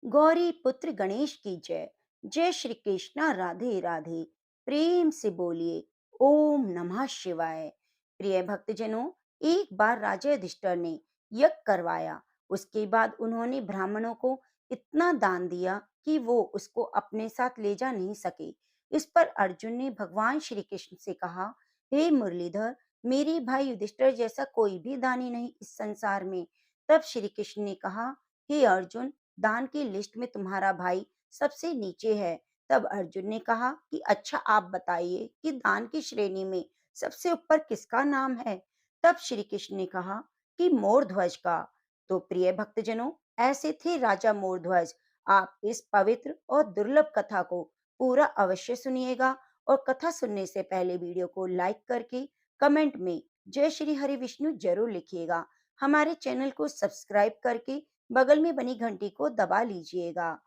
गौरी पुत्र गणेश की जय। जय श्री कृष्णा, राधे राधे। प्रेम से बोलिए ओम नमः शिवाय। प्रिय भक्तजनों, एक बार राजा युधिष्ठिर ने यज्ञ करवाया। उसके बाद उन्होंने ब्राह्मणों को इतना दान दिया कि वो उसको अपने साथ ले जा नहीं सके। इस पर अर्जुन ने भगवान श्री कृष्ण से कहा, हे मुरलीधर, मेरे भाई युधिष्ठिर जैसा कोई भी दानी नहीं इस संसार में। तब श्री कृष्ण ने कहा, हे अर्जुन, दान की लिस्ट में तुम्हारा भाई सबसे नीचे है। तब अर्जुन ने कहा कि अच्छा, आप बताइए कि दान की श्रेणी में सबसे ऊपर किसका नाम है। तब श्री कृष्ण ने कहा कि मोरध्वज का। तो प्रिय भक्तजनों, ऐसे थे राजा मोरध्वज। आप इस पवित्र और दुर्लभ कथा को पूरा अवश्य सुनिएगा, और कथा सुनने से पहले वीडियो को लाइक करके कमेंट में जय श्री हरि विष्णु जरूर लिखिएगा। हमारे चैनल को सब्सक्राइब करके बगल में बनी घंटी को दबा लीजिएगा।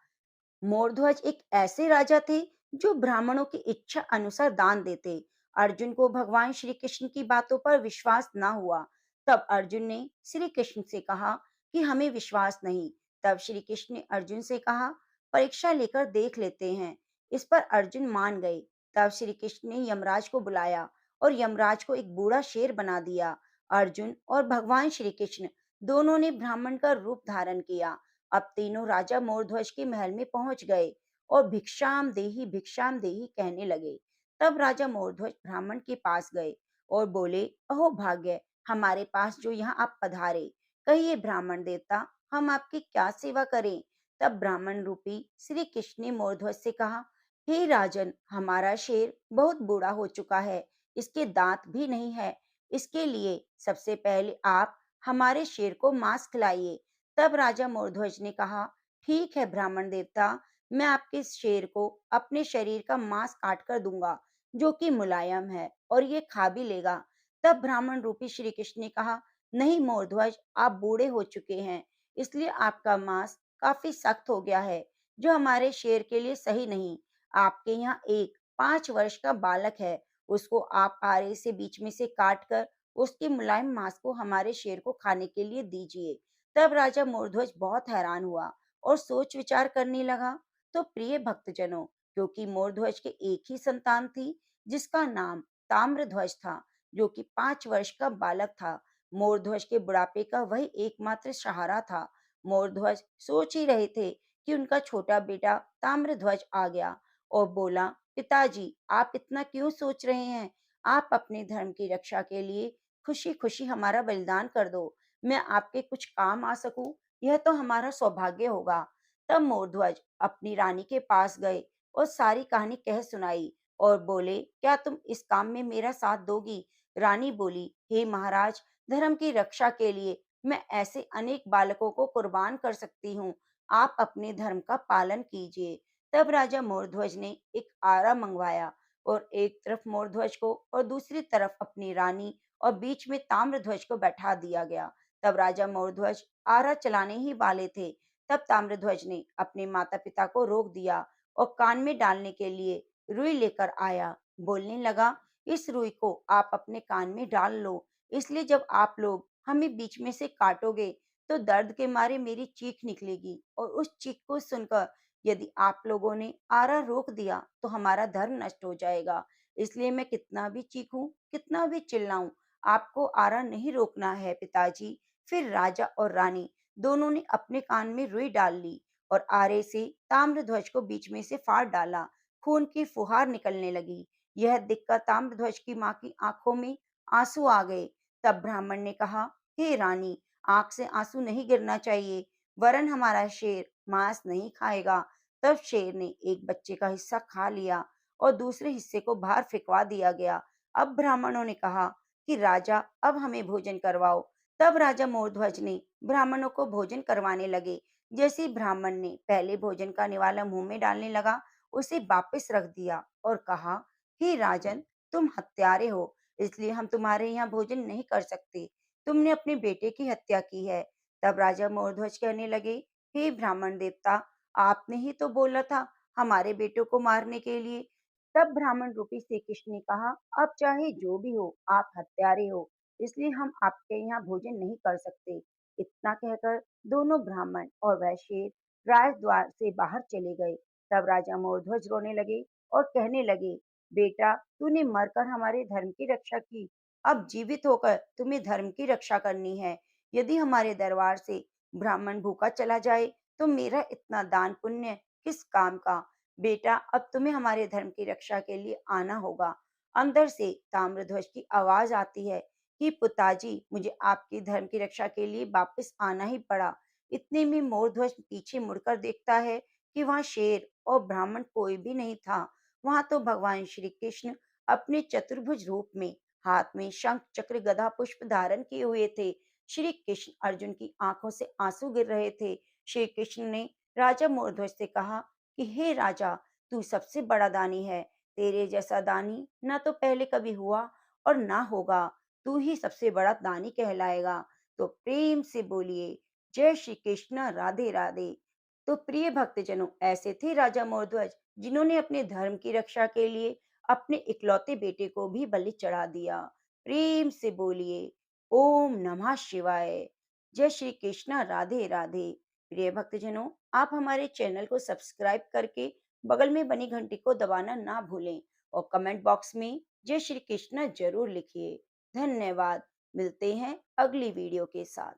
मोरध्वज एक ऐसे राजा थे जो ब्राह्मणों की इच्छा अनुसार दान देते। अर्जुन को भगवान श्री कृष्ण की बातों पर विश्वास न हुआ। तब अर्जुन ने श्री कृष्ण से कहा कि हमें विश्वास नहीं। तब श्री कृष्ण ने अर्जुन से कहा, परीक्षा लेकर देख लेते हैं। इस पर अर्जुन मान गए। तब श्री कृष्ण ने यमराज को बुलाया और यमराज को एक बूढ़ा शेर बना दिया। अर्जुन और भगवान श्री कृष्ण दोनों ने ब्राह्मण का रूप धारण किया। अब तीनों राजा मोरध्वज के महल में पहुंच गए और भिक्षाम देही कहने लगे। तब राजा मोरध्वज ब्राह्मण के पास गए और बोले, अहो भाग्य, हमारे पास जो यहाँ आप पधारे, कहिए ब्राह्मण देवता, हम आपकी क्या सेवा करें। तब ब्राह्मण रूपी श्री कृष्ण ने मोरध्वज से कहा, हे राजन, हमारा शेर बहुत बूढ़ा हो चुका है, इसके दांत भी नहीं है। इसके लिए सबसे पहले आप हमारे शेर को मांस खिलाइए। तब राजा मोरध्वज ने कहा, ठीक है ब्राह्मण देवता, मैं आपके शेर को अपने शरीर का मांस काट कर दूंगा, जो कि मुलायम है और ये खा भी लेगा। तब ब्राह्मण रूपी श्री कृष्ण ने कहा, नहीं मोरध्वज, आप बूढ़े हो चुके हैं, इसलिए आपका मांस काफी सख्त हो गया है, जो हमारे शेर के लिए सही नहीं। आपके यहाँ एक 5 वर्ष का बालक है, उसको आप आरे से बीच में से काट कर उसके मुलायम मांस को हमारे शेर को खाने के लिए दीजिए। तब राजा मोरध्वज बहुत हैरान हुआ और सोच विचार करने लगा। तो प्रिय भक्तजनों, क्योंकि मोरध्वज के एक ही संतान थी जिसका नाम ताम्रध्वज था, जो कि 5 वर्ष का बालक था। मोरध्वज के बुढ़ापे का वही एकमात्र सहारा था। मोरध्वज सोच ही रहे थे कि उनका छोटा बेटा ताम्रध्वज आ गया और बोला, पिताजी, आप इतना क्यों सोच रहे हैं? आप अपने धर्म की रक्षा के लिए खुशी खुशी हमारा बलिदान कर दो। मैं आपके कुछ काम आ सकूं, यह तो हमारा सौभाग्य होगा। तब मोरध्वज अपनी रानी के पास गए और सारी कहानी कह सुनाई और बोले, क्या तुम इस काम में मेरा साथ दोगी? रानी बोली, हे महाराज, धर्म की रक्षा के लिए मैं ऐसे अनेक बालकों को कुर्बान कर सकती हूँ। आप अपने धर्म का पालन कीजिए। तब राजा मोरध्वज ने एक आरा मंगवाया और एक तरफ मोरध्वज को और दूसरी तरफ अपनी रानी और बीच में ताम्रध्वज को बैठा दिया गया। तब राजा मोरध्वज आरा चलाने ही वाले थे। तब ताम्रध्वज ने अपने माता पिता को रोक दिया और कान में डालने के लिए रुई लेकर आया। बोलने लगा, इस रुई को आप अपने कान में डाल लो, इसलिए जब आप लोग हमें बीच में से काटोगे तो दर्द के मारे मेरी चीख निकलेगी, और उस चीख को सुनकर यदि आप लोगों ने आरा रोक दिया तो हमारा धर्म नष्ट हो जाएगा। इसलिए मैं कितना भी चीखूं, कितना भी चिल्लाऊं, आपको आरा नहीं रोकना है पिताजी। फिर राजा और रानी दोनों ने अपने कान में रुई डाल ली और आरे से ताम्रध्वज को बीच में से फाड़ डाला। खून की फुहार निकलने लगी। यह देखकर ताम्रध्वज की मां की आंखों में आंसू आ गए। तब ब्राह्मण ने कहा, हे रानी, आंख से आंसू नहीं गिरना चाहिए, वरन हमारा शेर मांस नहीं खाएगा। तब शेर ने एक बच्चे का हिस्सा खा लिया और दूसरे हिस्से को बाहर फेंकवा दिया गया। अब ब्राह्मणों ने कहा कि राजा, अब हमें भोजन करवाओ। तब राजा मोरध्वज ने ब्राह्मणों को भोजन करवाने लगे। जैसे ही ब्राह्मण ने पहले भोजन का निवाला मुंह में डालने लगा, उसे वापस रख दिया और कहा, हे राजन, तुम हत्यारे हो, इसलिए हम तुम्हारे यहाँ भोजन नहीं कर सकते। तुमने अपने बेटे की हत्या की है। तब राजा मोरध्वज कहने लगे, हे ब्राह्मण देवता, आपने ही तो बोला था हमारे बेटों को मारने के लिए। तब ब्राह्मण रूपी श्री कृष्ण ने कहा, अब चाहे जो भी हो, आप हत्यारे हो, इसलिए हम आपके यहाँ भोजन नहीं कर सकते। इतना कहकर दोनों ब्राह्मण और वह शेर राजद्वार से बाहर चले गए। तब राजा मोरध्वज रोने लगे और कहने लगे, बेटा, तूने मरकर हमारे धर्म की रक्षा की, अब जीवित होकर तुम्हें धर्म की रक्षा करनी है। यदि हमारे दरबार से ब्राह्मण भूखा चला जाए तो मेरा इतना दान पुण्य किस काम का। बेटा, अब तुम्हें हमारे धर्म की रक्षा के लिए आना होगा। अंदर से ताम्रध्वज की आवाज आती है कि पिताजी, मुझे आपकी धर्म की रक्षा के लिए वापस आना ही पड़ा। इतने में मोरध्वज पीछे मुड़कर देखता है कि वहां शेर और ब्राह्मण कोई भी नहीं था। वहां तो भगवान श्री कृष्ण अपने चतुर्भुज रूप में हाथ में शंख चक्र गदा पुष्प धारण किए हुए थे। श्री कृष्ण अर्जुन की आंखों से आंसू गिर रहे थे। श्री कृष्ण ने राजा मोरध्वज से कहा कि हे राजा, तू सबसे बड़ा दानी है। तेरे जैसा दानी ना तो पहले कभी हुआ और ना होगा। तू ही सबसे बड़ा दानी कहलाएगा। तो प्रेम से बोलिए, जय श्री कृष्ण, राधे राधे। तो प्रिय भक्तजनों, ऐसे थे राजा मोरध्वज जिन्होंने अपने धर्म की रक्षा के लिए अपने इकलौते बेटे को भी बलि चढ़ा दिया। प्रेम से बोलिए, ओम नमः शिवाय। जय श्री कृष्ण, राधे राधे। प्रिय भक्तजनों, आप हमारे चैनल को सब्सक्राइब करके बगल में बनी घंटी को दबाना ना भूलें और कमेंट बॉक्स में जय श्री कृष्ण जरूर लिखिए। धन्यवाद। मिलते हैं अगली वीडियो के साथ।